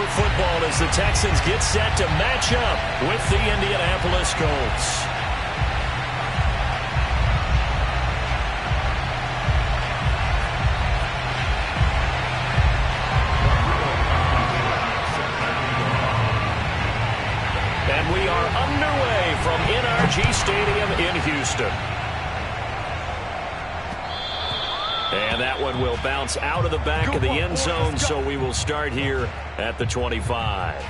for football as the Texans get set to match up with the Indianapolis Colts. And we are underway from NRG Stadium in Houston. And that one will bounce out of the back of the end zone, so we will start here at the 25.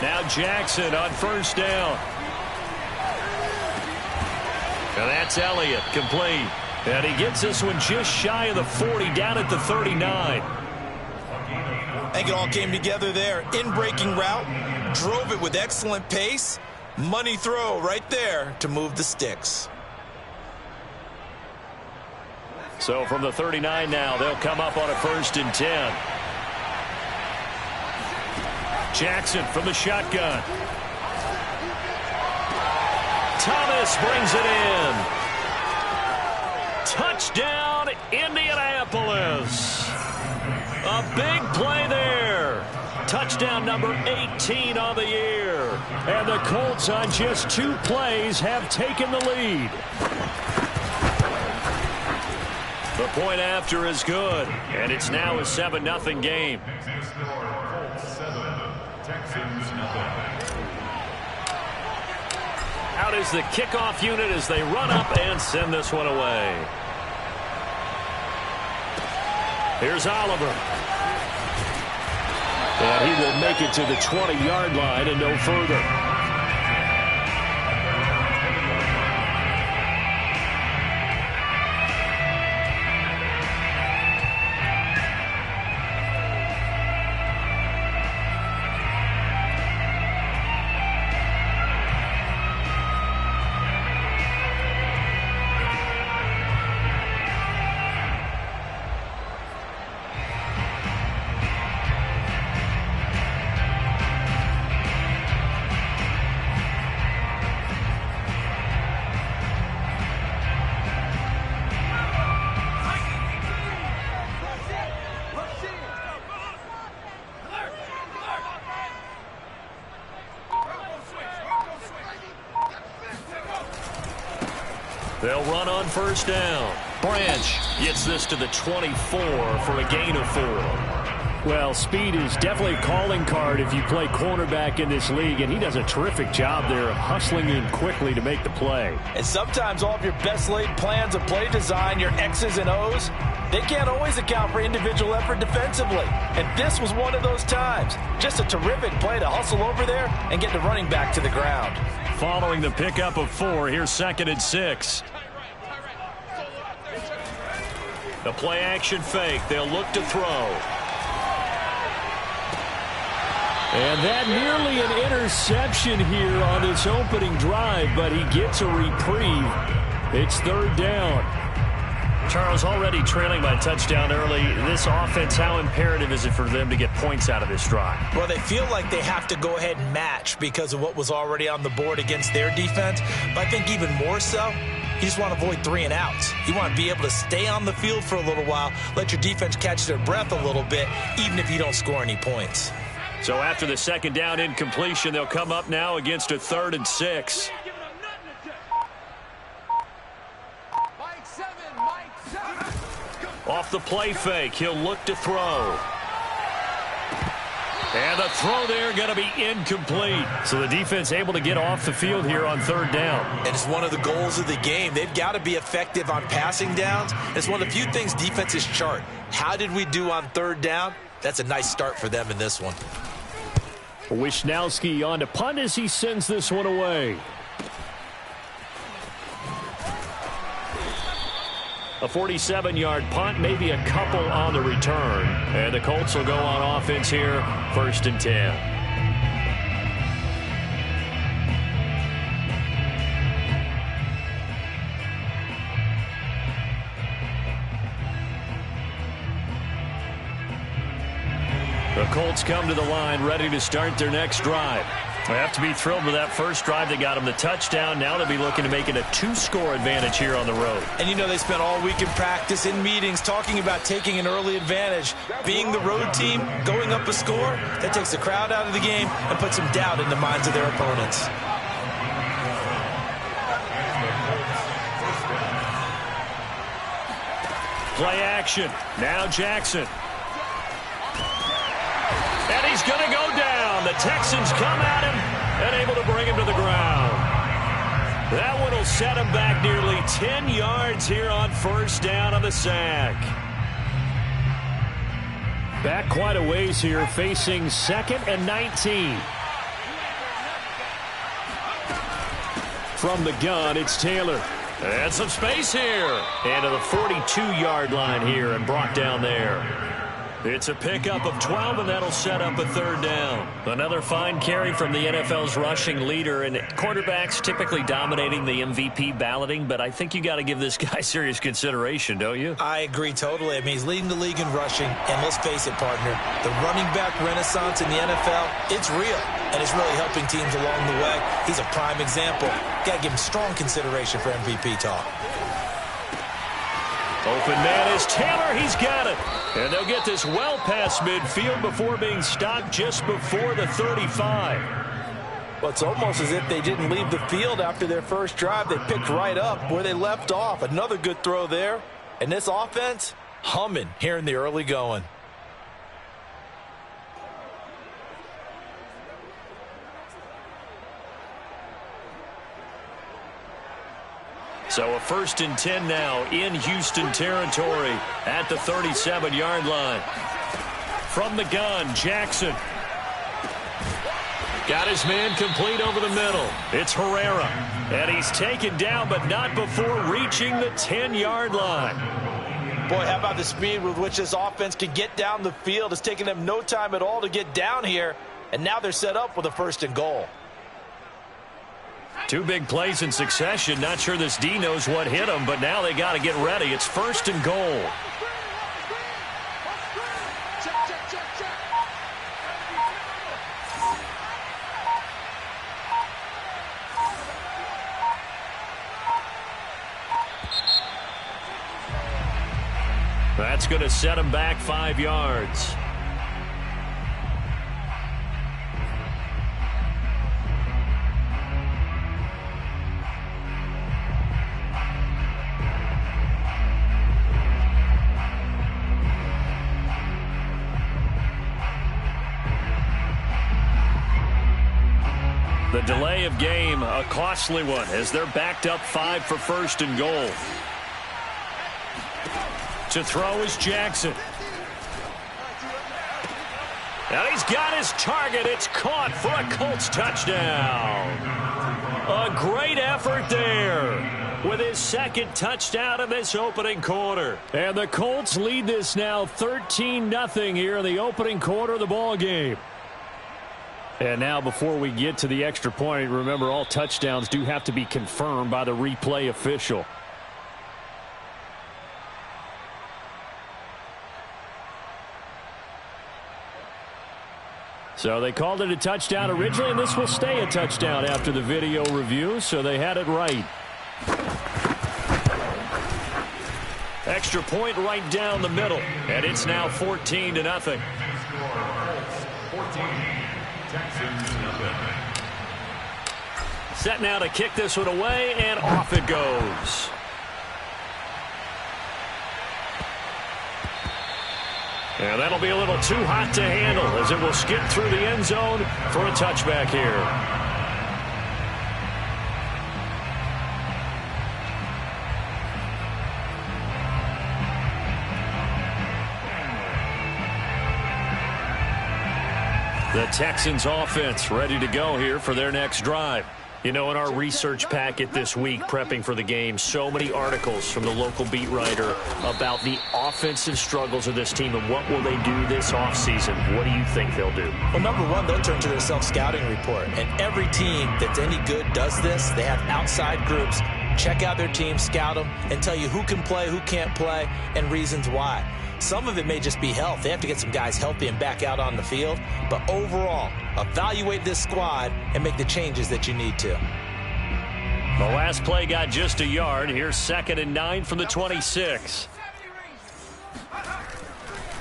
Now Jackson on first down. And that's Elliott, complete. And he gets this one just shy of the 40, down at the 39. I think it all came together there. In-breaking route, drove it with excellent pace. Money throw right there to move the sticks. So from the 39 now, they'll come up on a 1st and 10. Jackson from the shotgun. Thomas brings it in. Touchdown, Indianapolis. A big play there. Touchdown number 18 on the year. And the Colts on just 2 plays have taken the lead. The point after is good. And it's now a 7-0 game. Out is the kickoff unit as they run up and send this one away. Here's Oliver. And he will make it to the 20-yard line and no further. They'll run on first down. Branch gets this to the 24 for a gain of 4. Well, speed is definitely a calling card if you play cornerback in this league, and he does a terrific job there of hustling in quickly to make the play. And sometimes all of your best laid plans of play design, your X's and O's, they can't always account for individual effort defensively. And this was one of those times. Just a terrific play to hustle over there and get the running back to the ground. Following the pickup of 4, here's 2nd and 6. The play action fake. They'll look to throw. And that nearly an interception here on this opening drive, but he gets a reprieve. It's 3rd down. Charles, already trailing by a touchdown early. This offense, how imperative is it for them to get points out of this drive? Well, they feel like they have to go ahead and match because of what was already on the board against their defense. But I think even more so, you just want to avoid 3 and outs. You want to be able to stay on the field for a little while, let your defense catch their breath a little bit, even if you don't score any points. So after the 2nd down incompletion, they'll come up now against a 3rd and 6. Off the play fake, he'll look to throw. And the throw there going to be incomplete. So the defense able to get off the field here on 3rd down. And it's one of the goals of the game. They've got to be effective on passing downs. It's one of the few things defenses chart. How did we do on 3rd down? That's a nice start for them in this one. Wisnowski on to punt as he sends this one away. A 47-yard punt, maybe a couple on the return. And the Colts will go on offense here, 1st and 10. The Colts come to the line ready to start their next drive. They have to be thrilled with that first drive that got them the touchdown. Now they'll be looking to make it a 2-score advantage here on the road. And you know they spent all week in practice, in meetings, talking about taking an early advantage. Being the road team, going up a score, that takes the crowd out of the game and puts some doubt in the minds of their opponents. Play action. Now Jackson. And he's going to go down. The Texans come at him and able to bring him to the ground. That one will set him back nearly 10 yards here on first down on the sack. Back quite a ways here, facing 2nd and 19. From the gun, it's Taylor. And some space here. And to the 42-yard line here and brought down there. It's a pickup of 12, and that'll set up a 3rd down. Another fine carry from the NFL's rushing leader, and quarterbacks typically dominating the MVP balloting, but I think you got to give this guy serious consideration, don't you? I agree totally. I mean, he's leading the league in rushing, and let's face it, partner, the running back renaissance in the NFL, it's real, and it's really helping teams along the way. He's a prime example. Got to give him strong consideration for MVP talk. Open man is Taylor. He's got it. And they'll get this well past midfield before being stopped just before the 35. Well, it's almost as if they didn't leave the field after their first drive. They picked right up where they left off. Another good throw there. And this offense, humming here in the early going. So a 1st and 10 now in Houston territory at the 37-yard line. From the gun, Jackson. Got his man complete over the middle. It's Herrera. And he's taken down, but not before reaching the 10-yard line. Boy, how about the speed with which this offense can get down the field? It's taken them no time at all to get down here. And now they're set up with a 1st and goal. 2 big plays in succession. Not sure this D knows what hit him, but now they got to get ready. It's 1st and goal. That's going to set him back 5 yards. The delay of game, a costly one, as they're backed up 5 for 1st and goal. To throw is Jackson. And he's got his target. It's caught for a Colts touchdown. A great effort there with his 2nd touchdown in this opening quarter. And the Colts lead this now 13-0 here in the opening quarter of the ball game. And now before we get to the extra point, remember all touchdowns do have to be confirmed by the replay official. So they called it a touchdown originally, and this will stay a touchdown after the video review, so they had it right. Extra point right down the middle, and it's now 14-0. Set now to kick this one away, and off it goes. And that'll be a little too hot to handle as it will skip through the end zone for a touchback here. The Texans offense ready to go here for their next drive. You know, in our research packet this week, prepping for the game, so many articles from the local beat writer about the offensive struggles of this team and what will they do this offseason. What do you think they'll do? Well, number one, they'll turn to their self-scouting report. And every team that's any good does this. They have outside groups check out their team, scout them, and tell you who can play, who can't play, and reasons why. Some of it may just be health. They have to get some guys healthy and back out on the field. But overall, evaluate this squad and make the changes that you need to. The last play got just a yard. Here's 2nd and 9 from the 26.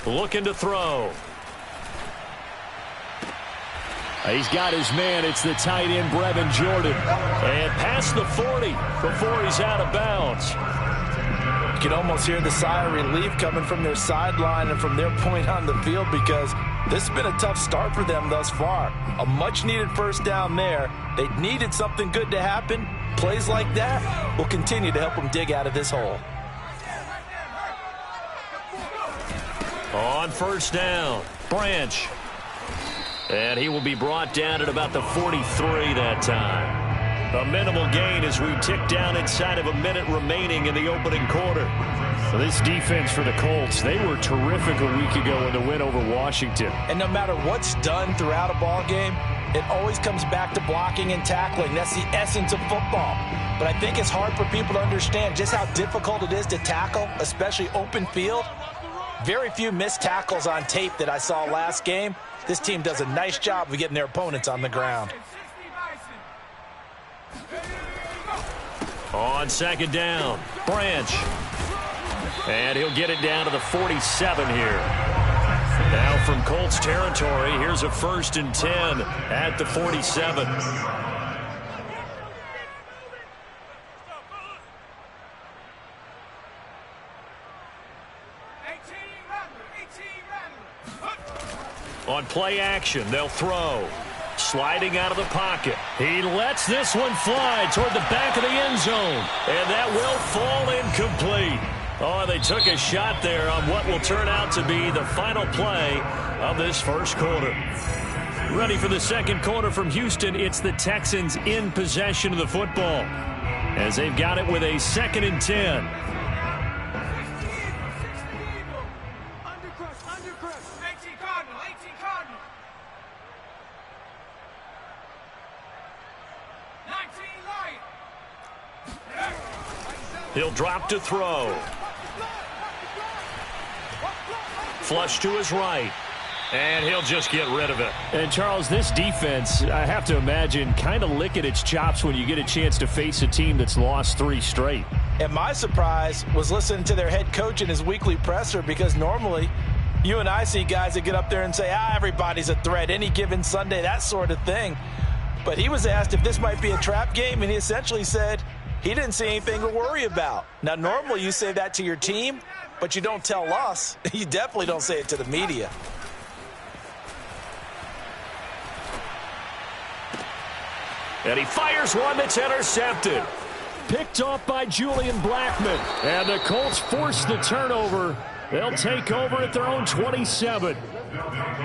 Looking to throw. He's got his man. It's the tight end, Brevin Jordan. And past the 40 before he's out of bounds. You can almost hear the sigh of relief coming from their sideline and from their point on the field, because this has been a tough start for them thus far. A much-needed first down there. They needed something good to happen. Plays like that will continue to help them dig out of this hole. On first down, Branch. And he will be brought down at about the 43 that time. A minimal gain as we tick down inside of a minute remaining in the opening quarter. So this defense for the Colts, they were terrific a week ago in the win over Washington. And no matter what's done throughout a ball game, it always comes back to blocking and tackling. That's the essence of football. But I think it's hard for people to understand just how difficult it is to tackle, especially open field. Very few missed tackles on tape that I saw last game. This team does a nice job of getting their opponents on the ground. On 2nd down, Branch. And he'll get it down to the 47 here. Now from Colts territory, here's a 1st and 10 at the 47. On play action, they'll throw. Sliding out of the pocket. He lets this one fly toward the back of the end zone. And that will fall incomplete. Oh, they took a shot there on what will turn out to be the final play of this first quarter. Ready for the second quarter from Houston. It's the Texans in possession of the football, as they've got it with a 2nd and 10. He'll drop to throw. Flush to his right. And he'll just get rid of it. And, Charles, this defense, I have to imagine, kind of licking its chops when you get a chance to face a team that's lost 3 straight. And my surprise was listening to their head coach in his weekly presser, because normally you and I see guys that get up there and say, everybody's a threat, any given Sunday, that sort of thing. But he was asked if this might be a trap game, and he essentially said he didn't see anything to worry about. Now, normally you say that to your team, but you don't tell us. You definitely don't say it to the media. And he fires one that's intercepted. Picked off by Julian Blackmon. And the Colts force the turnover. They'll take over at their own 27.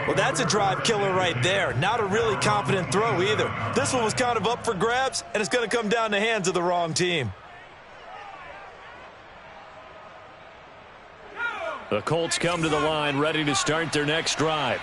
Well, that's a drive killer right there. Not a really confident throw either. This one was kind of up for grabs, and it's going to come down the hands of the wrong team. The Colts come to the line ready to start their next drive.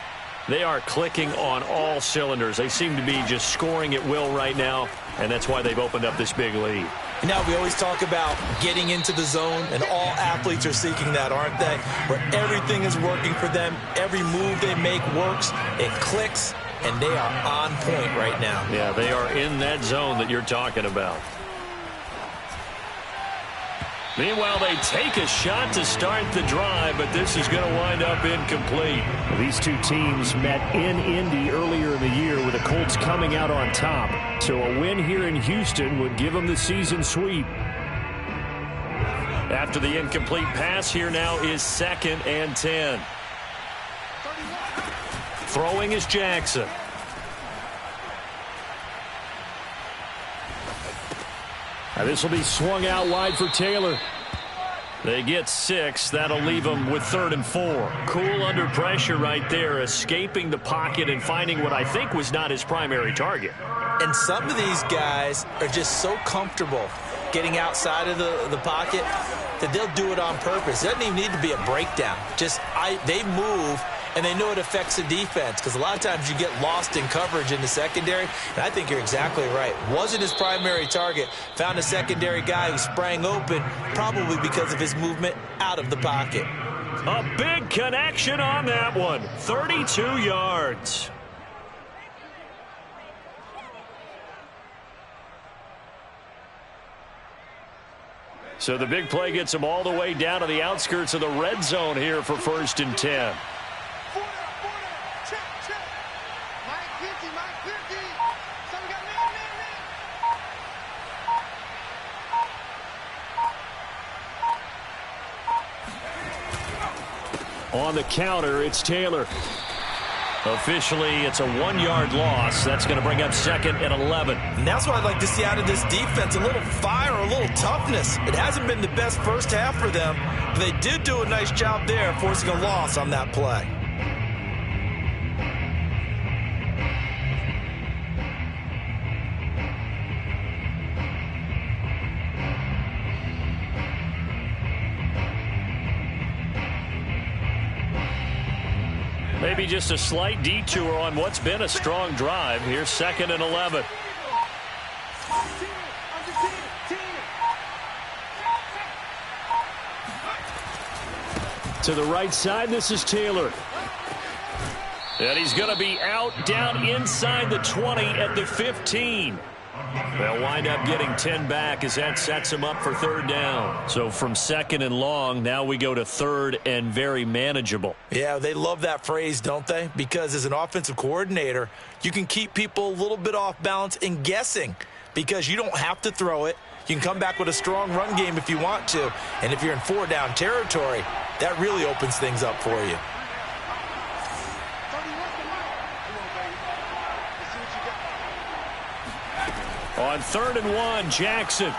They are clicking on all cylinders. They seem to be just scoring at will right now, and that's why they've opened up this big lead. Now, we always talk about getting into the zone, and all athletes are seeking that, aren't they? Where everything is working for them. Every move they make works. It clicks, and they are on point right now. Yeah, they are in that zone that you're talking about. Meanwhile, they take a shot to start the drive, but this is going to wind up incomplete. These two teams met in Indy earlier in the year with the Colts coming out on top. So a win here in Houston would give them the season sweep. After the incomplete pass, here now is 2nd and 10. Throwing is Jackson. Now this will be swung out wide for Taylor. They get 6. That'll leave them with 3rd and 4. Cool under pressure right there, escaping the pocket and finding what I think was not his primary target. And some of these guys are just so comfortable getting outside of the pocket that they'll do it on purpose. It doesn't even need to be a breakdown. Just they move, and they know it affects the defense because a lot of times you get lost in coverage in the secondary, and I think you're exactly right. Wasn't his primary target. Found a secondary guy who sprang open, probably because of his movement out of the pocket. A big connection on that one. 32 yards. So the big play gets them all the way down to the outskirts of the red zone here for 1st and 10. On the counter, it's Taylor. Officially, it's a 1-yard loss. That's going to bring up 2nd and 11. And that's what I'd like to see out of this defense, a little fire, a little toughness. It hasn't been the best first half for them, but they did do a nice job there forcing a loss on that play. Maybe just a slight detour on what's been a strong drive. Here's 2nd and 11. To the right side, this is Taylor. And he's going to be out down inside the 20 at the 15. They'll wind up getting 10 back as that sets him up for 3rd down. So from 2nd and long, now we go to 3rd and very manageable. Yeah, they love that phrase, don't they? Because as an offensive coordinator, you can keep people a little bit off balance and guessing because you don't have to throw it. You can come back with a strong run game if you want to. And if you're in 4-down territory, that really opens things up for you. On 3rd and 1, Jackson.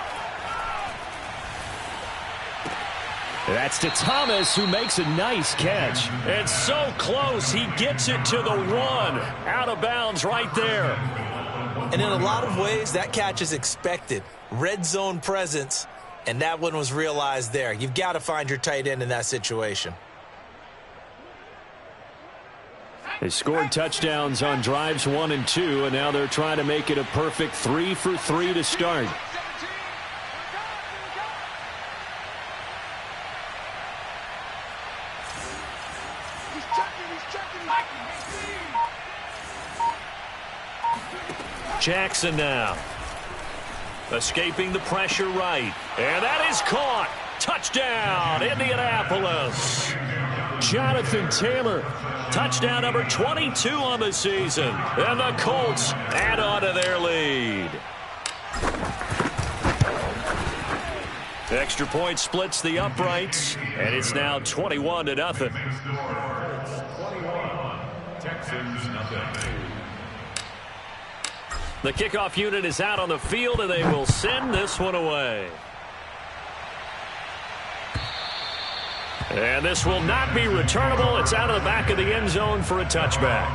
That's to Thomas, who makes a nice catch. It's so close, he gets it to the 1. Out of bounds right there. And in a lot of ways, that catch is expected. Red zone presence, and that one was realized there. You've got to find your tight end in that situation. They scored touchdowns on drives 1 and 2, and now they're trying to make it a perfect 3 for 3 to start. Jackson now. Escaping the pressure right. And that is caught. Touchdown, Indianapolis. Jonathan Taylor. Touchdown number 22 on the season. And the Colts add on to their lead. The extra point splits the uprights, and it's now 21-0. Texans nothing. The kickoff unit is out on the field, and they will send this one away. And this will not be returnable. It's out of the back of the end zone for a touchback.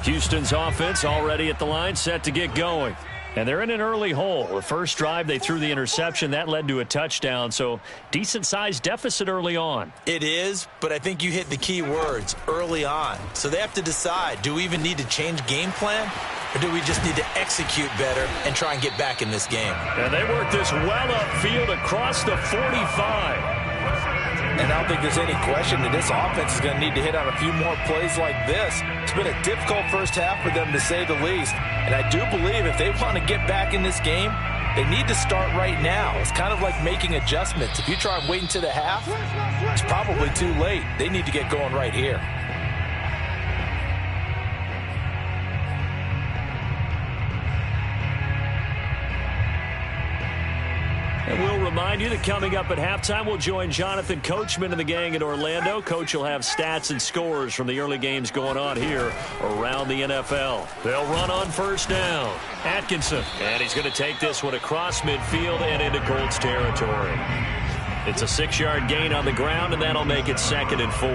Houston's offense already at the line, set to get going. And they're in an early hole. The first drive, they threw the interception. That led to a touchdown, so decent-sized deficit early on. It is, but I think you hit the key words, early on. So they have to decide, do we even need to change game plan, or do we just need to execute better and try and get back in this game? And they work this well upfield across the 45. And I don't think there's any question that this offense is going to need to hit on a few more plays like this. It's been a difficult first half for them, to say the least. And I do believe if they want to get back in this game, they need to start right now. It's kind of like making adjustments. If you try and wait until the half, it's probably too late. They need to get going right here. And we'll remind you that coming up at halftime, we'll join Jonathan Coachman and the gang in Orlando. Coach will have stats and scores from the early games going on here around the NFL. They'll run on first down. Atkinson. And he's going to take this one across midfield and into Colts territory. It's a 6-yard gain on the ground, and that'll make it 2nd and 4.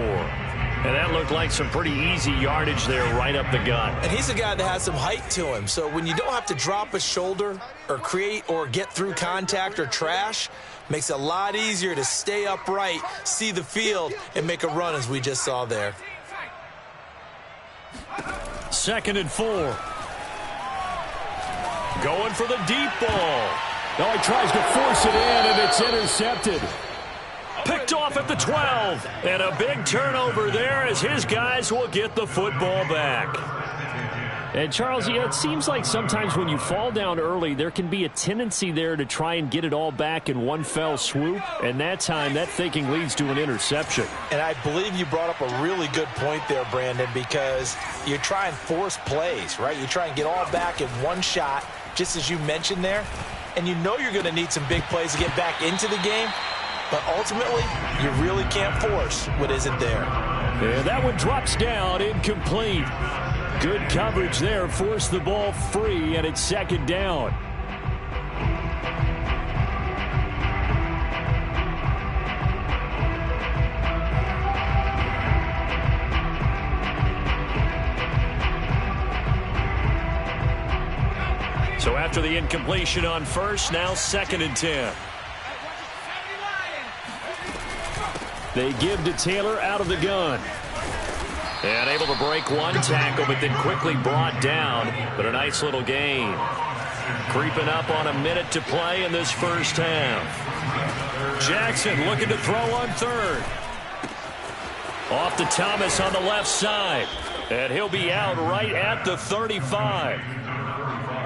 And that looked like some pretty easy yardage there right up the gut. And he's a guy that has some height to him. So when you don't have to drop a shoulder or create or get through contact or trash, makes it a lot easier to stay upright, see the field, and make a run as we just saw there. 2nd and 4. Going for the deep ball. Now he tries to force it in, and it's intercepted. Picked off at the 12. And a big turnover there as his guys will get the football back. And, Charles, it seems like sometimes when you fall down early, there can be a tendency there to try and get it all back in one fell swoop. And that time, that thinking leads to an interception. And I believe you brought up a really good point there, Brandon, because you try and force plays, right? You try and get all back in one shot, just as you mentioned there. And you know you're going to need some big plays to get back into the game. But ultimately, you really can't force what isn't there. And that one drops down, incomplete. Good coverage there, forced the ball free, and it's 2nd down. So after the incompletion on first, now 2nd and 10. They give to Taylor out of the gun. And able to break one tackle, but then quickly brought down. But a nice little gain. Creeping up on a minute to play in this first half. Jackson looking to throw on 3rd. Off to Thomas on the left side. And he'll be out right at the 35.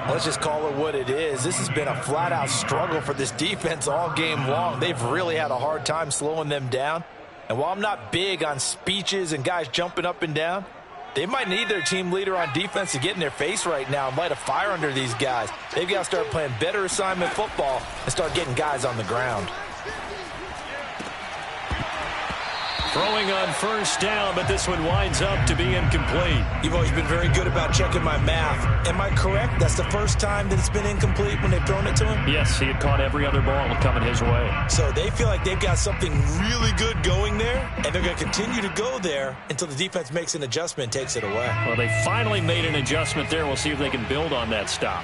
Let's just call it what it is. This has been a flat-out struggle for this defense all game long. They've really had a hard time slowing them down. And while I'm not big on speeches and guys jumping up and down, they might need their team leader on defense to get in their face right now and light a fire under these guys. They've got to start playing better assignment football and start getting guys on the ground. Throwing on first down, but this one winds up to be incomplete. You've always been very good about checking my math. Am I correct? That's the first time that it's been incomplete when they've thrown it to him? Yes, he had caught every other ball coming his way. So they feel like they've got something really good going there, and they're going to continue to go there until the defense makes an adjustment and takes it away. Well, they finally made an adjustment there. We'll see if they can build on that stop.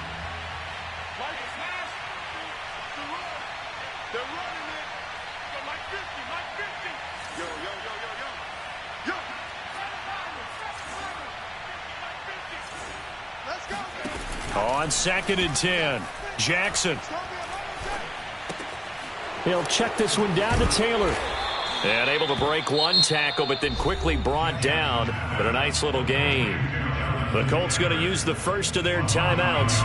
On 2nd and 10, Jackson. He'll check this one down to Taylor. And able to break one tackle, but then quickly brought down. But a nice little gain. The Colts going to use the first of their timeouts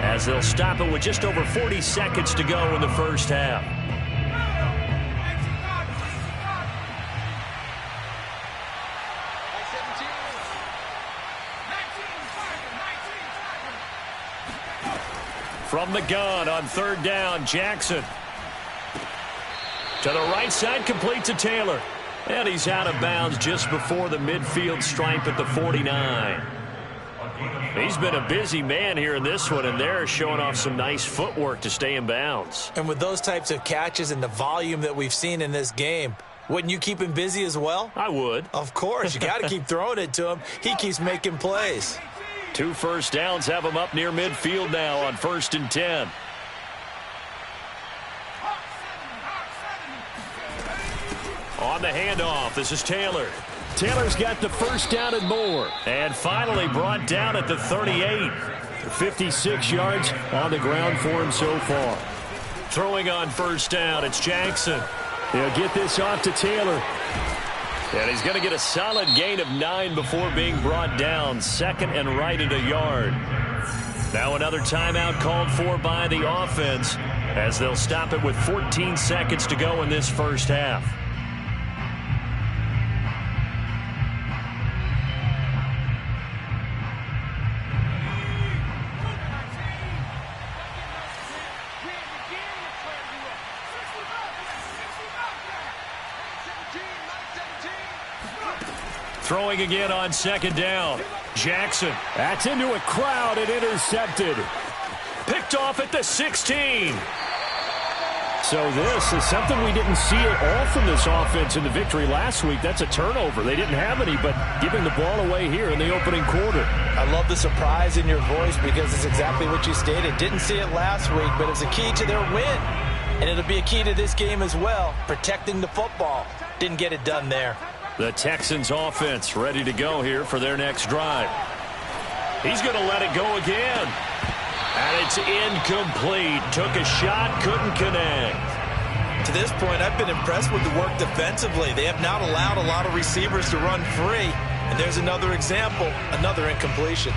as they'll stop it with just over 40 seconds to go in the first half. From the gun on 3rd down, Jackson. To the right side, complete to Taylor. And he's out of bounds just before the midfield stripe at the 49. He's been a busy man here in this one, and they're showing off some nice footwork to stay in bounds. And with those types of catches and the volume that we've seen in this game, wouldn't you keep him busy as well? I would. Of course. You got to keep throwing it to him. He keeps making plays. 2 first downs have him up near midfield now on 1st and 10. On the handoff, this is Taylor. Taylor's got the first down and more. And finally brought down at the 38. 56 yards on the ground for him so far. Throwing on first down, it's Jackson. He'll get this off to Taylor. And he's going to get a solid gain of 9 before being brought down. 2nd and right at a yard. Now another timeout called for by the offense as they'll stop it with 14 seconds to go in this first half. Throwing again on 2nd down. Jackson. That's into a crowd and intercepted. Picked off at the 16. So this is something we didn't see at all from this offense in the victory last week. That's a turnover. They didn't have any, but giving the ball away here in the opening quarter. I love the surprise in your voice because it's exactly what you stated. Didn't see it last week, but it's a key to their win. And it'll be a key to this game as well, protecting the football. Didn't get it done there. The Texans offense ready to go here for their next drive. He's going to let it go again. And it's incomplete. Took a shot, couldn't connect. To this point, I've been impressed with the work defensively. They have not allowed a lot of receivers to run free. And there's another example, another incompletion.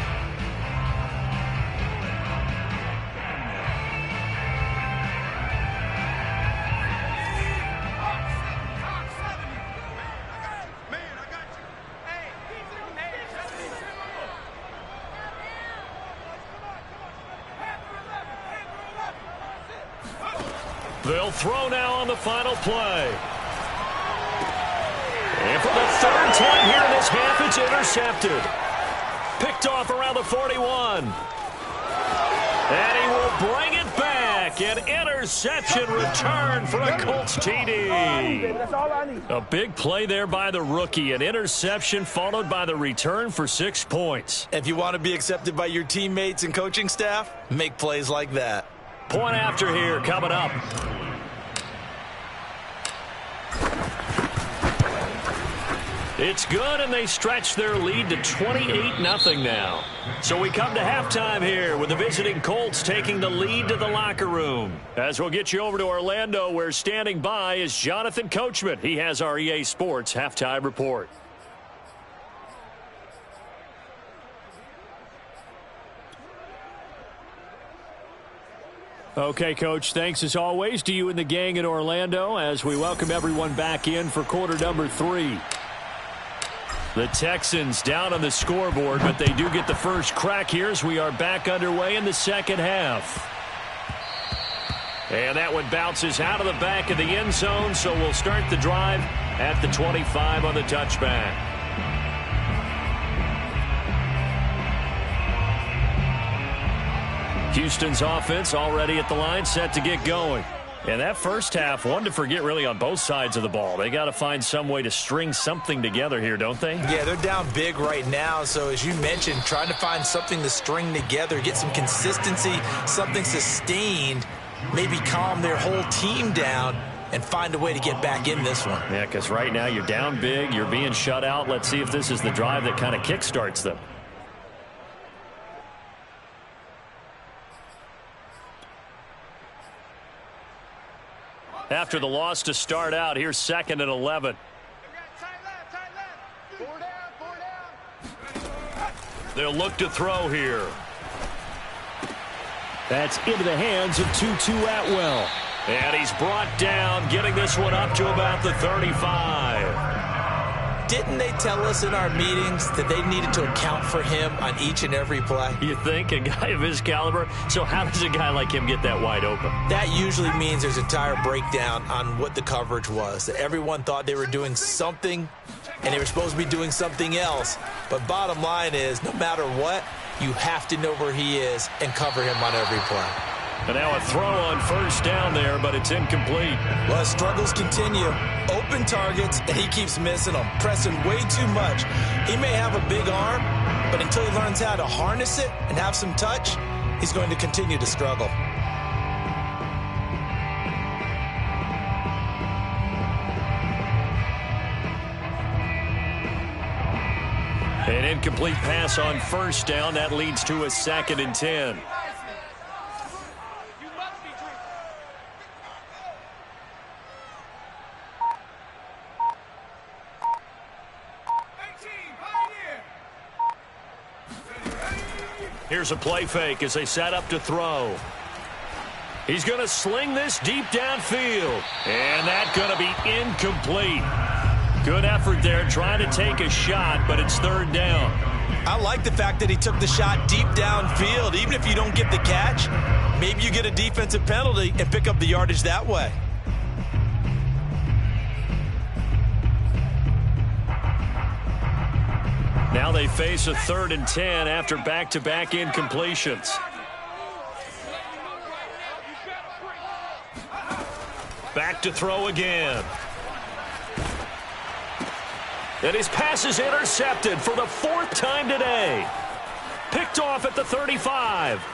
They'll throw now on the final play. And for the third time here in this half, it's intercepted. Picked off around the 41. And he will bring it back. An interception return for a Colts TD. A big play there by the rookie. An interception followed by the return for 6 points. If you want to be accepted by your teammates and coaching staff, make plays like that. Point after here coming up. It's good, and they stretch their lead to 28-0 now. So we come to halftime here with the visiting Colts taking the lead to the locker room. As we'll get you over to Orlando, where standing by is Jonathan Coachman. He has our EA Sports halftime report. Okay, Coach, thanks as always to you and the gang in Orlando as we welcome everyone back in for quarter number 3. The Texans down on the scoreboard, but they do get the first crack here as we are back underway in the second half. And that one bounces out of the back of the end zone, so we'll start the drive at the 25 on the touchback. Houston's offense already at the line, set to get going. And that first half, one to forget really on both sides of the ball. They got to find some way to string something together here, don't they? Yeah, they're down big right now. So as you mentioned, trying to find something to string together, get some consistency, something sustained, maybe calm their whole team down and find a way to get back in this one. Yeah, because right now you're down big, you're being shut out. Let's see if this is the drive that kind of kickstarts them. After the loss to start out, here's 2nd and 11. They'll look to throw here. That's into the hands of Tutu Atwell. And he's brought down, getting this one up to about the 35. Didn't they tell us in our meetings that they needed to account for him on each and every play? You think? A guy of his caliber? So how does a guy like him get that wide open? That usually means there's a entire breakdown on what the coverage was. That everyone thought they were doing something, and they were supposed to be doing something else. But bottom line is, no matter what, you have to know where he is and cover him on every play. And now a throw on first down there, but it's incomplete. Well, struggles continue. Open targets, and he keeps missing them, pressing way too much. He may have a big arm, but until he learns how to harness it and have some touch, he's going to continue to struggle. An incomplete pass on first down. That leads to a 2nd and 10. Here's a play fake as they set up to throw. He's going to sling this deep downfield. And that's going to be incomplete. Good effort there trying to take a shot, but it's 3rd down. I like the fact that he took the shot deep downfield. Even if you don't get the catch, maybe you get a defensive penalty and pick up the yardage that way. Now they face a 3rd and 10 after back-to-back incompletions. Back to throw again. And his pass is intercepted for the 4th time today. Picked off at the 35.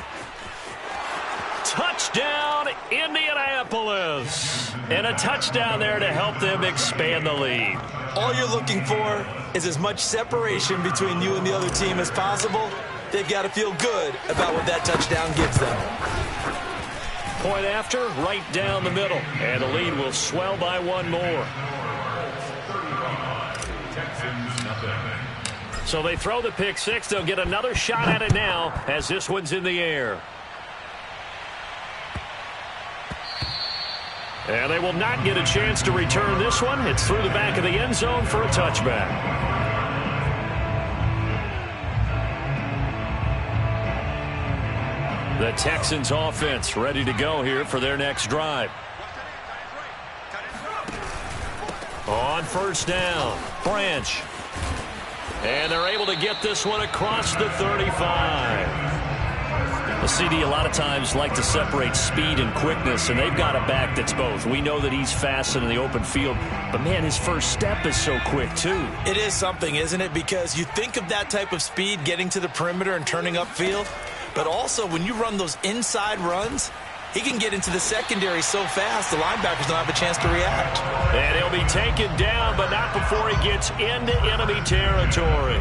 Touchdown, Indianapolis. And a touchdown there to help them expand the lead. All you're looking for is as much separation between you and the other team as possible. They've got to feel good about what that touchdown gives them. Point after, right down the middle. And the lead will swell by one more. So they throw the pick six. They'll get another shot at it now as this one's in the air. And they will not get a chance to return this one. It's through the back of the end zone for a touchback. The Texans offense ready to go here for their next drive. On first down, Branch. And they're able to get this one across the 35. The CD a lot of times like to separate speed and quickness, and they've got a back that's both. We know that he's fast in the open field, but, man, his first step is so quick, too. It is something, isn't it? Because you think of that type of speed getting to the perimeter and turning upfield, but also when you run those inside runs, he can get into the secondary so fast the linebackers don't have a chance to react. And he'll be taken down, but not before he gets into enemy territory.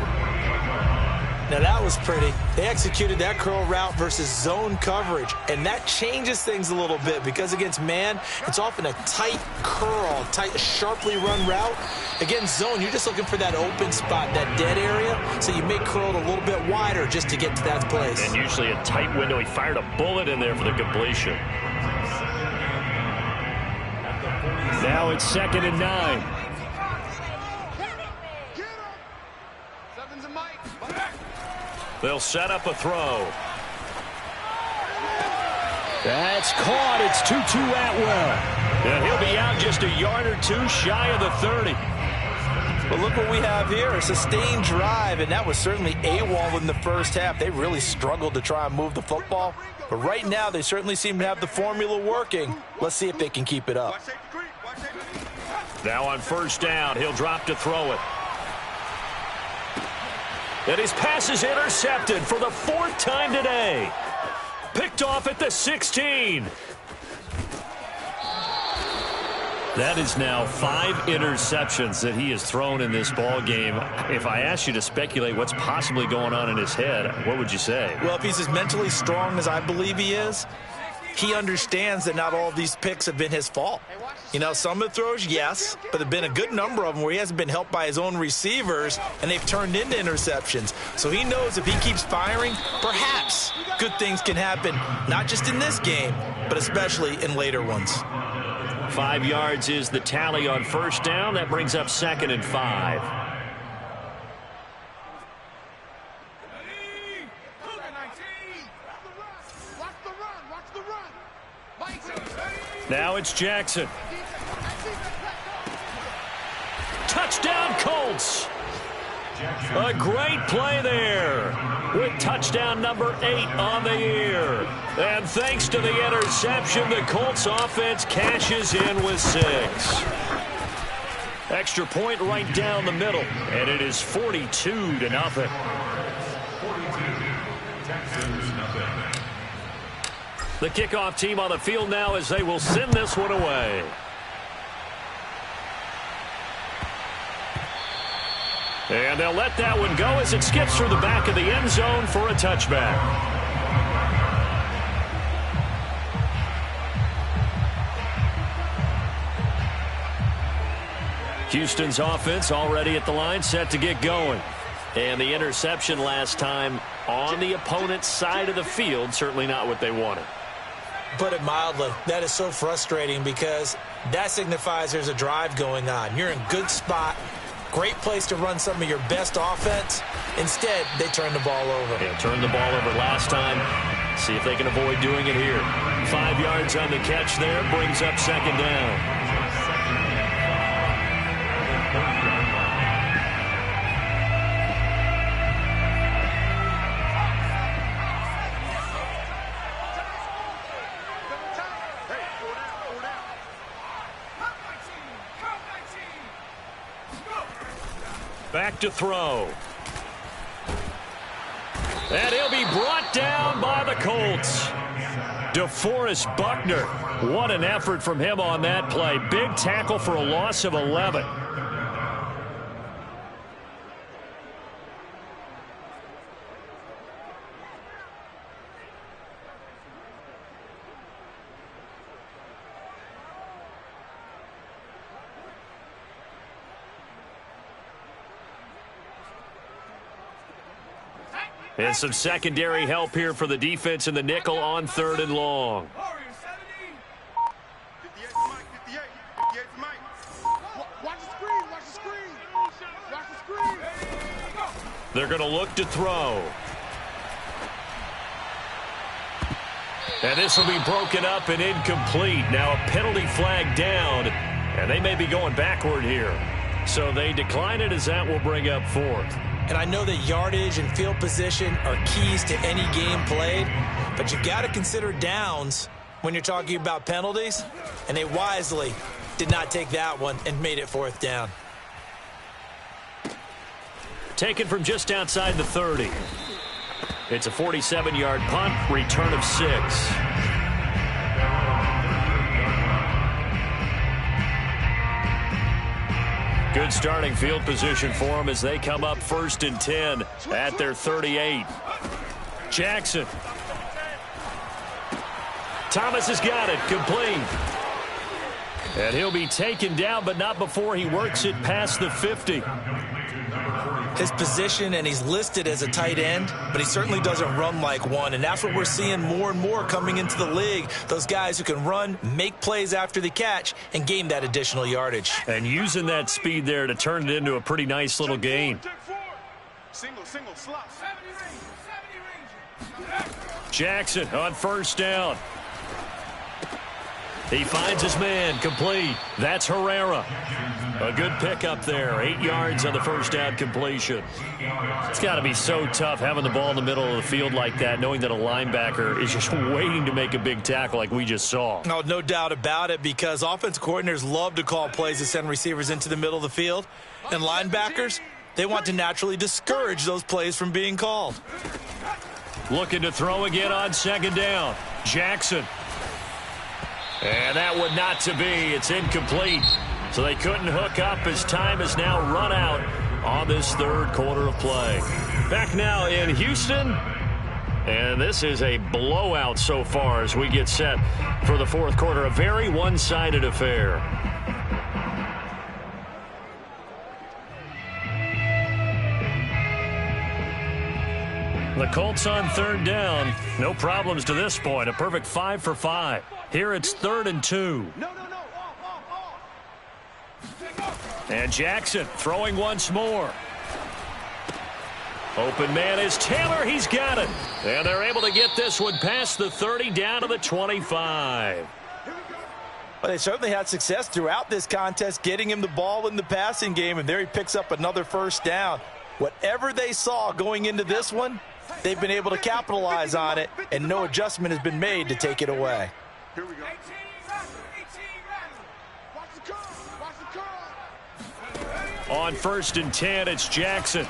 Now that was pretty. They executed that curl route versus zone coverage, and that changes things a little bit because against man, it's often a tight curl, tight, sharply run route. Against zone, you're just looking for that open spot, that dead area, so you may curl it a little bit wider just to get to that place. And usually a tight window. He fired a bullet in there for the completion. Now it's 2nd and 9. They'll set up a throw. That's caught. It's Tutu Atwell. And he'll be out just a yard or two shy of the 30. But look what we have here, a sustained drive, and that was certainly AWOL in the first half. They really struggled to try and move the football. But right now, they certainly seem to have the formula working. Let's see if they can keep it up. Now on first down, he'll drop to throw it. And his pass is intercepted for the 4th time today. Picked off at the 16. That is now 5 interceptions that he has thrown in this ball game. If I asked you to speculate what's possibly going on in his head, what would you say? Well, if he's as mentally strong as I believe he is, he understands that not all of these picks have been his fault. You know, some of the throws, yes, but there have been a good number of them where he hasn't been helped by his own receivers, and they've turned into interceptions. So he knows if he keeps firing, perhaps good things can happen, not just in this game, but especially in later ones. 5 yards is the tally on first down. That brings up 2nd and 5. Now it's Jackson. Touchdown, Colts. A great play there with touchdown number 8 on the year. And thanks to the interception, the Colts offense cashes in with 6. Extra point right down the middle, and it is 42-0. The kickoff team on the field now as they will send this one away. And they'll let that one go as it skips through the back of the end zone for a touchback. Houston's offense already at the line, set to get going. And the interception last time on the opponent's side of the field, certainly not what they wanted. Put it mildly, that is so frustrating because that signifies there's a drive going on. You're in good spot, great place to run some of your best offense. Instead, they turn the ball over. Yeah, turned the ball over last time. See if they can avoid doing it here. 5 yards on the catch there, brings up 2nd down. Back to throw. And he'll be brought down by the Colts. DeForest Buckner. What an effort from him on that play. Big tackle for a loss of 11. And some secondary help here for the defense in the nickel on 3rd and long. They're going to look to throw. And this will be broken up and incomplete. Now a penalty flag down, and they may be going backward here. So they decline it as that will bring up 4th. And I know that yardage and field position are keys to any game played, but you've got to consider downs when you're talking about penalties, and they wisely did not take that one and made it 4th down. Taken from just outside the 30. It's a 47-yard punt, return of 6. Good starting field position for them as they come up 1st and 10 at their 38. Jackson. Thomas has got it, complete. And he'll be taken down, but not before he works it past the 50. His position, and he's listed as a tight end, but he certainly doesn't run like one, and that's what we're seeing more and more coming into the league. Those guys who can run, make plays after the catch, and gain that additional yardage. And using that speed there to turn it into a pretty nice little gain. Jackson on 1st down. He finds his man, complete. That's Herrera. A good pickup there. 8 yards on the 1st down completion. It's got to be so tough having the ball in the middle of the field like that, knowing that a linebacker is just waiting to make a big tackle like we just saw. Oh, no doubt about it, because offensive coordinators love to call plays to send receivers into the middle of the field. And linebackers, they want to naturally discourage those plays from being called. Looking to throw again on 2nd down. Jackson. And that one not to be. It's incomplete. So they couldn't hook up as time has now run out on this 3rd quarter of play. Back now in Houston. And this is a blowout so far as we get set for the 4th quarter. A very one-sided affair. The Colts on 3rd down. No problems to this point. A perfect 5 for 5. Here it's 3rd and 2. And Jackson throwing once more. Open man is Taylor. He's got it. And they're able to get this one past the 30 down to the 25. Well, they certainly had success throughout this contest, getting him the ball in the passing game, and there he picks up another 1st down. Whatever they saw going into this one, they've been able to capitalize on it, and no adjustment has been made to take it away. Here we go. On 1st and 10, it's Jackson.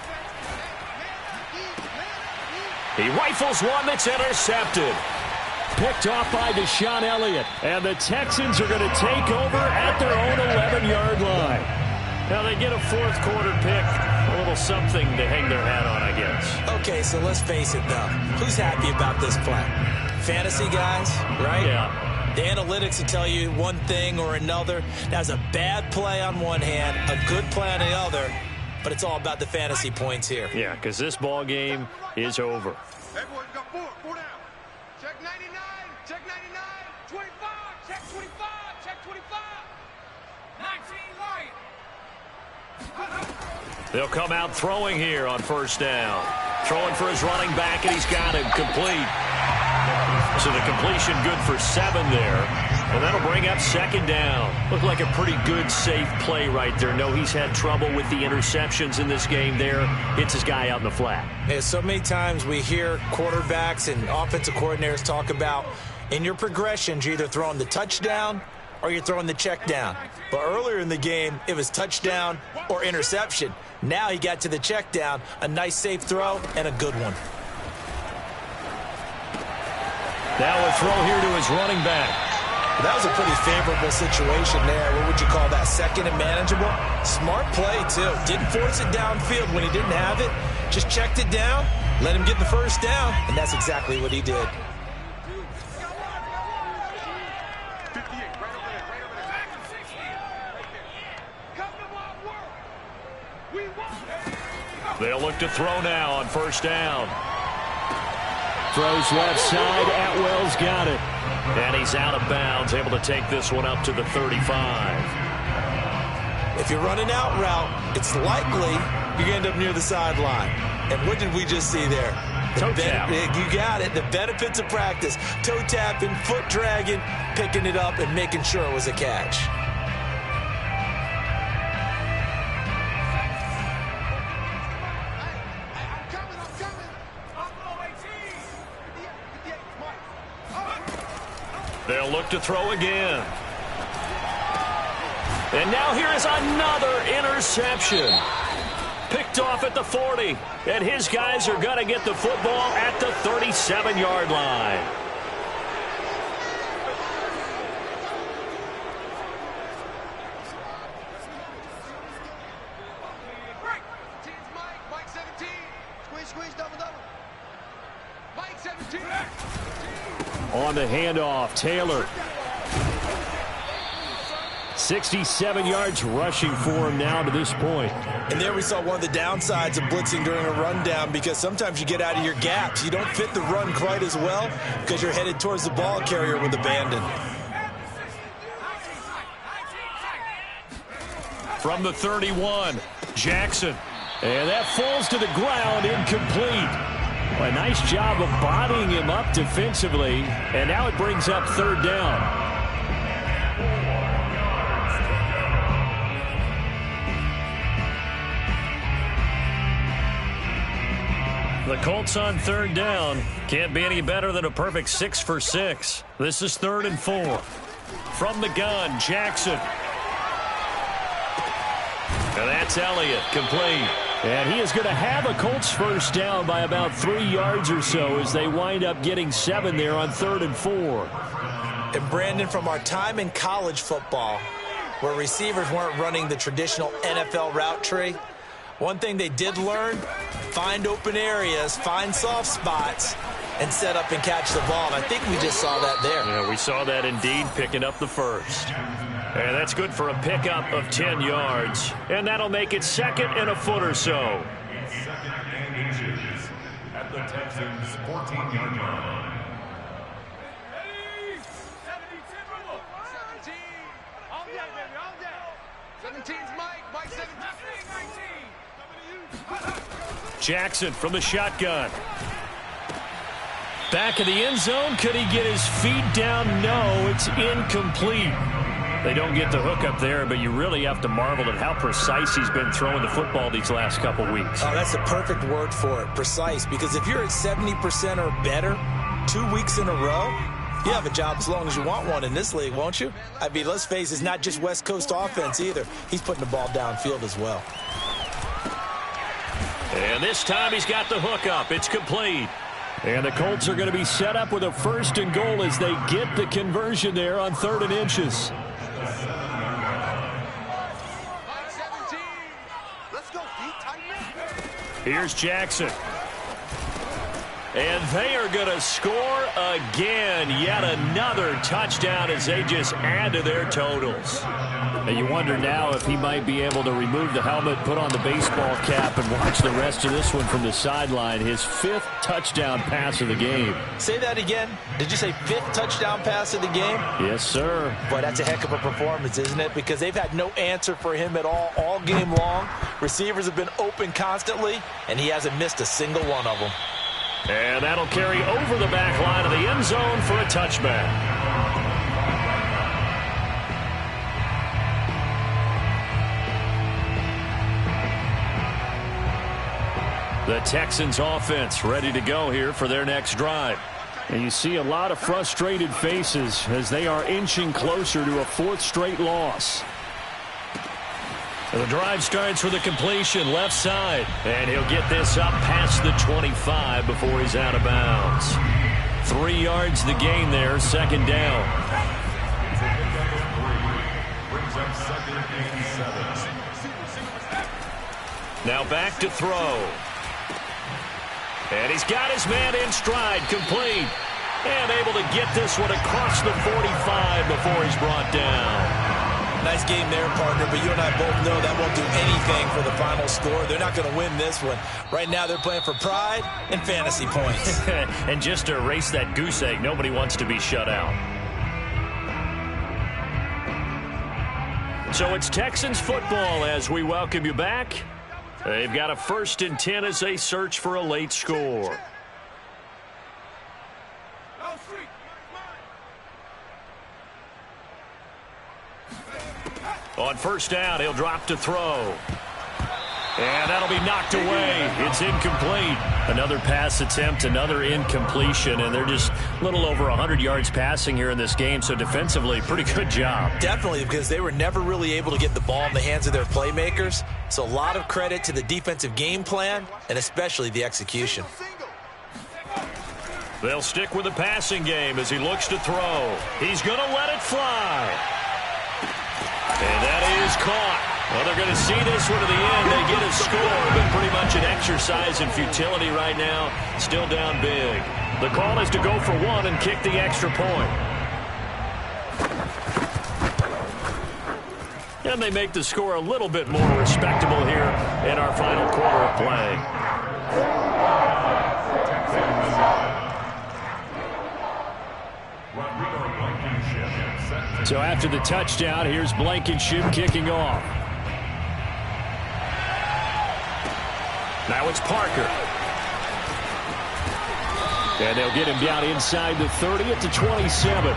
He rifles one that's intercepted. Picked off by Deshaun Elliott. And the Texans are going to take over at their own 11-yard line. Now they get a 4th quarter pick. A little something to hang their hat on, I guess. Okay, so let's face it, though. Who's happy about this play? Fantasy guys, right? Yeah. The analytics will tell you one thing or another. That's a bad play on one hand, a good play on the other, but it's all about the fantasy points here. Yeah, because this ball game is over. Hey, boys, got 4 down. Check 99, check 99, 25, check 25, check 25. 19 right. They'll come out throwing here on 1st down. Throwing for his running back, and he's got him complete. So the completion good for 7 there. And that'll bring up 2nd down. Looked like a pretty good, safe play right there. No, he's had trouble with the interceptions in this game there. Hits his guy out in the flat. Yeah, so many times we hear quarterbacks and offensive coordinators talk about in your progressions, you're either throwing the touchdown or you're throwing the check down. But earlier in the game, it was touchdown or interception. Now he got to the check down, a nice safe throw, and a good one. Now a throw here to his running back. That was a pretty favorable situation there. What would you call that? Second and manageable? Smart play, too. Didn't force it downfield when he didn't have it. Just checked it down, let him get the first down, and that's exactly what he did. They'll look to throw now on first down. Throws left side. Atwell's got it. And he's out of bounds, able to take this one up to the 35. If you're running out route, it's likely you're going to end up near the sideline. And what did we just see there? Toe tap. You got it. The benefits of practice. Toe tapping, foot dragging, picking it up, and making sure it was a catch. They'll look to throw again. And now here is another interception. Picked off at the 40. And his guys are going to get the football at the 37-yard line. Mike 17. Squeeze, double. Mike 17. On the handoff, Taylor. 67 yards rushing for him now to this point. And there we saw one of the downsides of blitzing during a rundown, because sometimes you get out of your gaps. You don't fit the run quite as well because you're headed towards the ball carrier with abandon. From the 31, Jackson. And that falls to the ground, incomplete. A nice job of bodying him up defensively, and now it brings up third down. The Colts on third down. Can't be any better than a perfect 6 for 6. This is 3rd and 4. From the gun, Jackson. And that's Elliott, complete. And he is going to have a Colts first down by about 3 yards or so as they wind up getting 7 there on 3rd and 4. And Brandon, from our time in college football, where receivers weren't running the traditional NFL route tree, one thing they did learn, find open areas, find soft spots, and set up and catch the ball. And I think we just saw that there. Yeah, we saw that indeed, picking up the first. And that's good for a pickup of 10 yards. And that'll make it 2nd and a foot or so. 2nd and inches at the Texans' 14-yard line. 17. All day, baby, all day. 17's Mike 17. Jackson from the shotgun. Back of the end zone. Could he get his feet down? No, it's incomplete. They don't get the hook up there, but you really have to marvel at how precise he's been throwing the football these last couple weeks. Oh, that's the perfect word for it, precise, because if you're at 70% or better 2 weeks in a row, you have a job as long as you want one in this league, won't you? I mean, let's face it, it's not just West Coast offense either. He's putting the ball downfield as well. And this time he's got the hook up. It's complete. And the Colts are going to be set up with a 1st and goal as they get the conversion there on 3rd and inches. Here's Jackson. And they are going to score again. Yet another touchdown as they just add to their totals. And you wonder now if he might be able to remove the helmet, put on the baseball cap, and watch the rest of this one from the sideline. His 5th touchdown pass of the game. Say that again. Did you say 5th touchdown pass of the game? Yes, sir. Boy, that's a heck of a performance, isn't it? Because they've had no answer for him at all game long. Receivers have been open constantly, and he hasn't missed a single one of them. And that'll carry over the back line of the end zone for a touchback. The Texans offense ready to go here for their next drive. And you see a lot of frustrated faces as they are inching closer to a 4th straight loss. The drive starts with a completion left side. And he'll get this up past the 25 before he's out of bounds. 3 yards the gain there, 2nd down. Now back to throw. And he's got his man in stride, complete. And able to get this one across the 45 before he's brought down. Nice game there, partner, but you and I both know that won't do anything for the final score. They're not going to win this one. Right now they're playing for pride and fantasy points. And just to erase that goose egg, nobody wants to be shut out. So it's Texans football as we welcome you back. They've got a 1st and 10 as they search for a late score. On 1st down, he'll drop to throw. And that'll be knocked away. It's incomplete. Another pass attempt, another incompletion, and they're just a little over 100 yards passing here in this game, so defensively, pretty good job. Definitely, because they were never really able to get the ball in the hands of their playmakers, so a lot of credit to the defensive game plan and especially the execution. They'll stick with the passing game as he looks to throw. He's going to let it fly. And that is caught. Well, they're going to see this one to the end. They get a score, but pretty much an exercise in futility right now. Still down big. The call is to go for 1 and kick the extra point. And they make the score a little bit more respectable here in our final quarter of play. So after the touchdown, here's Blankenship kicking off. Now it's Parker. And they'll get him down inside the 30 at the 27.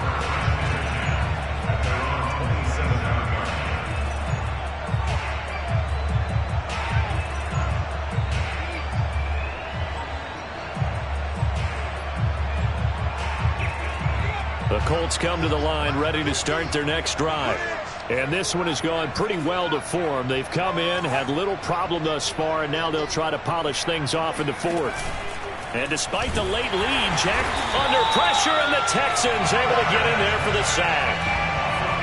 The Colts come to the line ready to start their next drive. And this one has gone pretty well to form. They've come in, had little problem thus far, and now they'll try to polish things off in the 4th. And despite the late lead, Jack under pressure, and the Texans able to get in there for the sack.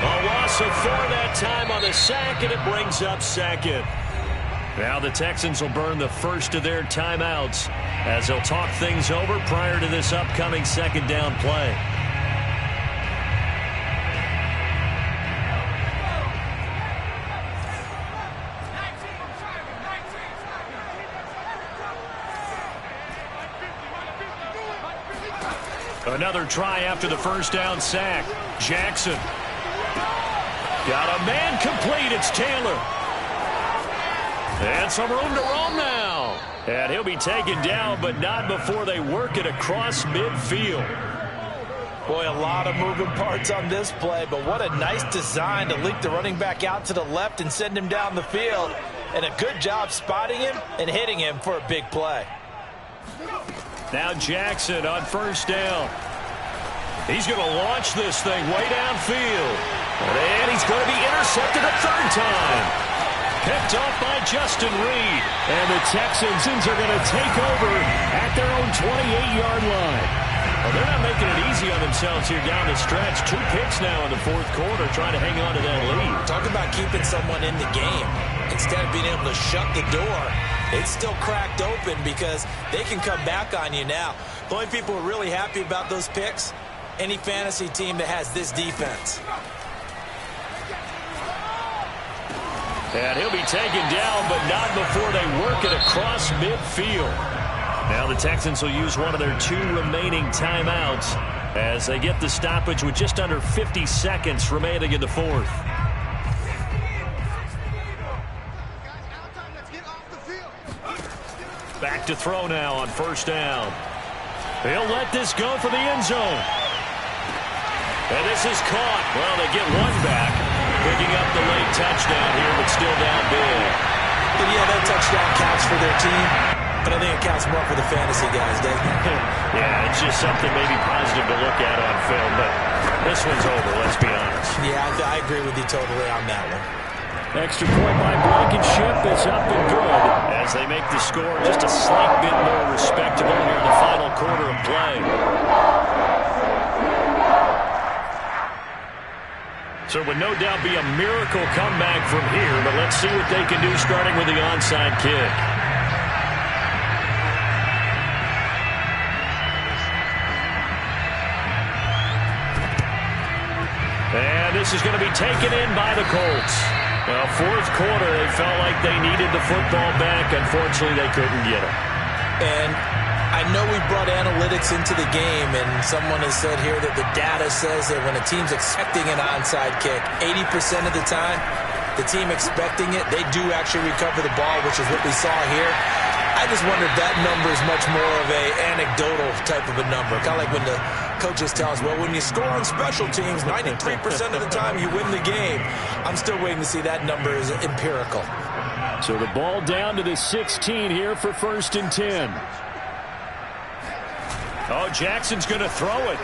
A loss of 4 that time on the sack, and it brings up 2nd. Now the Texans will burn the first of their timeouts as they'll talk things over prior to this upcoming 2nd down play. Another try after the 1st down sack. Jackson. Got a man complete. It's Taylor. And some room to roam now. And he'll be taken down, but not before they work it across midfield. Boy, a lot of moving parts on this play, but what a nice design to leak the running back out to the left and send him down the field. And a good job spotting him and hitting him for a big play. Now Jackson on 1st down. He's going to launch this thing way downfield. And he's going to be intercepted a 3rd time. Picked off by Justin Reed. And the Texans are going to take over at their own 28-yard line. Well, they're not making it easy on themselves here down the stretch. 2 picks now in the 4th quarter trying to hang on to that lead. Talk about keeping someone in the game. Instead of being able to shut the door, it's still cracked open because they can come back on you now. The only people who are really happy about those picks, any fantasy team that has this defense. And he'll be taken down, but not before they work it across midfield. Now the Texans will use one of their 2 remaining timeouts as they get the stoppage with just under 50 seconds remaining in the 4th. Back to throw now on 1st down. He'll let this go for the end zone. And this is caught. Well, they get 1 back. Picking up the late touchdown here, but still down big. But yeah, that touchdown counts for their team. but I think it counts more for the fantasy guys, doesn't it? Yeah, it's just something maybe positive to look at on film, but this one's over, let's be honest. Yeah, I agree with you totally on that one. Extra point by Blankenship is up and good as they make the score just a slight bit more respectable here in the final quarter of play. So it would no doubt be a miracle comeback from here, but let's see what they can do starting with the onside kick. And this is going to be taken in by the Colts. Well, fourth quarter, they felt like they needed the football back. Unfortunately, they couldn't get it. And I know we brought analytics into the game, and someone has said here that the data says that when a team's expecting an onside kick, 80% of the time, the team expecting it, they do actually recover the ball, which is what we saw here. I just wonder if that number is much more of a anecdotal type of a number. Kind of like when the coaches tell us, well, when you score on special teams, 93% of the time you win the game. I'm still waiting to see that number is empirical. So the ball down to the 16 here for 1st and 10. Oh, Jackson's going to throw it.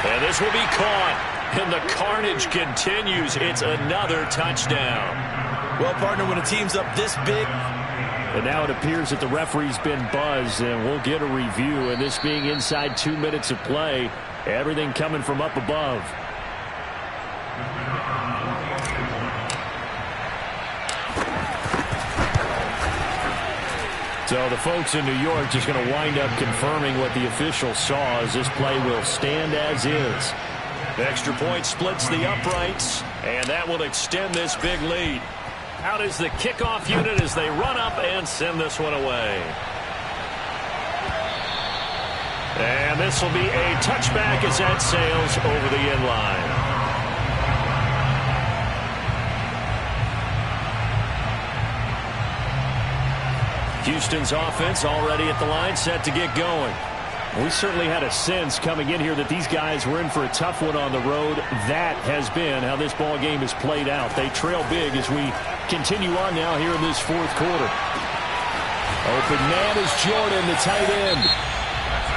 And this will be caught. And the carnage continues. It's another touchdown. Well, partner, when a team's up this big. And now it appears that the referee's been buzzed, and we'll get a review. And this being inside 2 minutes of play, everything coming from up above. So the folks in New York just going to wind up confirming what the official saw, as this play will stand as is. The extra point splits the uprights, and that will extend this big lead. Out is the kickoff unit as they run up and send this one away. And this will be a touchback as that sails over the end line. Houston's offense already at the line, set to get going. We certainly had a sense coming in here that these guys were in for a tough one on the road. That has been how this ball game has played out. They trail big as we continue on now here in this fourth quarter. Open man is Jordan, the tight end.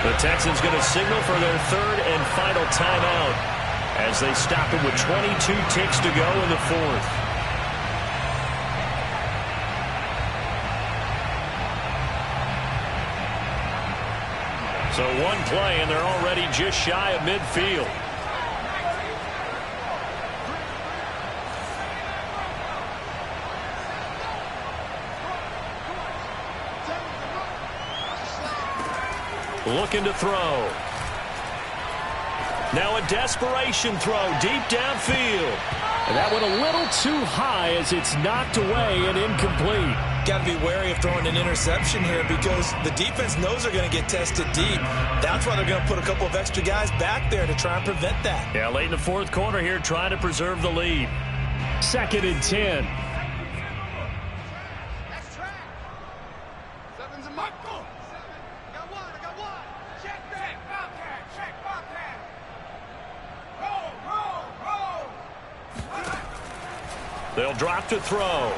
The Texans going to signal for their third and final timeout as they stop it with 22 ticks to go in the fourth. So one play, and they're already just shy of midfield. Looking to throw. Now a desperation throw deep downfield. And that went a little too high as it's knocked away and incomplete. Got to be wary of throwing an interception here because the defense knows they're going to get tested deep. That's why they're going to put a couple of extra guys back there to try and prevent that. Yeah, late in the fourth quarter here, trying to preserve the lead. 2nd and 10. That's track. 7's a mark. I got one. Check that. Check Bobcat. Roll. They'll drop to throw.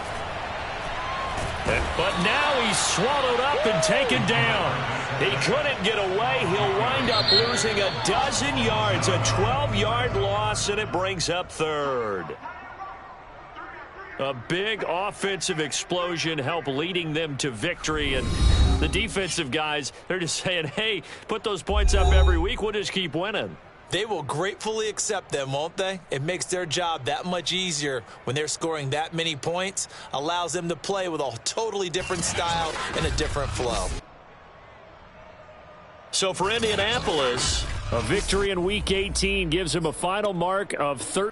But now he's swallowed up and taken down. He couldn't get away. He'll wind up losing a dozen yards, a 12-yard loss, and it brings up third. A big offensive explosion helped leading them to victory, and the defensive guys, they're just saying, hey, put those points up every week. We'll just keep winning. They will gratefully accept them, won't they? It makes their job that much easier when they're scoring that many points. Allows them to play with a totally different style and a different flow. So for Indianapolis, a victory in Week 18 gives them a final mark of 13.